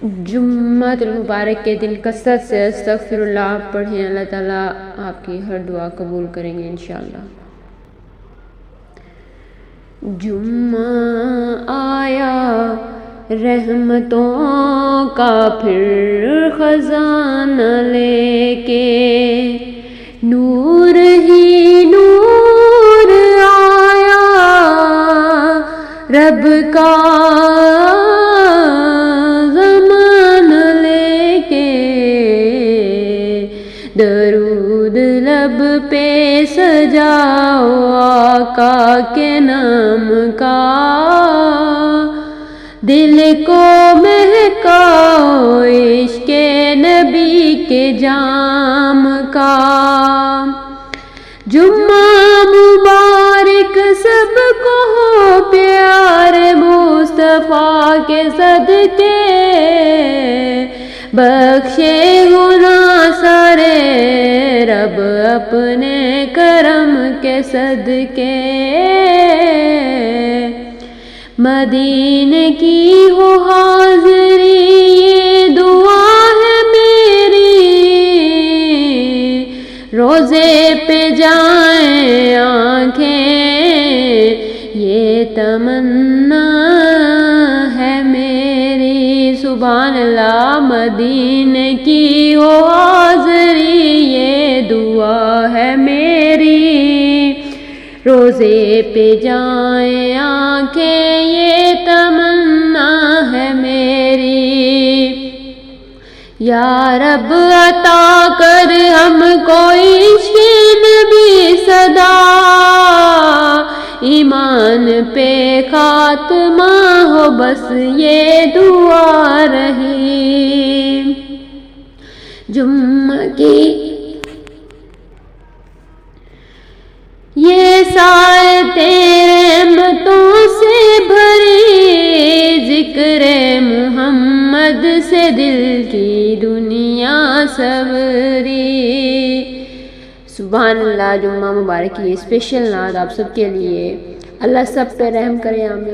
جمعۃ المبارک کے دن کثرت سے استغفراللہ پڑھیں، اللہ تعالیٰ آپ کی ہر دعا قبول کریں گے انشاءاللہ۔ جمعہ آیا رحمتوں کا پھر خزانہ لے کے، نور ہی نور آیا رب کا درود لب پہ سجاؤ آقا کے نام کا، دل کو مہکاؤ عشق نبی کے جام کا۔ جمعہ مبارک سب کو ہو پیارے مصطفیٰ کے صدقے، بخشے گناہ سارے رب اپنے کرم کے صدقے، مدینے کی ہو حاضری یہ دعا ہے میری، روزے پہ جائیں آنکھیں یہ تمنا ہے میری، سبحان اللہ۔ مدینے کی ہو حاضری یہ دعا ہے میری، روزے پہ جائیں آنکھیں یہ تمنا ہے میری، یا رب عطا کر ہم کو عشق نبی صدا، ایمان پہ خاتمہ ہو بس یہ دعا رہی۔ جمعہ کی یہ ساعت رحمتوں سے بھری، ذکر محمد سے دل کی دنیا سوری۔ سبحان اللہ۔ جمعہ مبارک کی اسپیشل نعت آپ سب کے لیے، اللہ سب پہ رحم کرے، آمین۔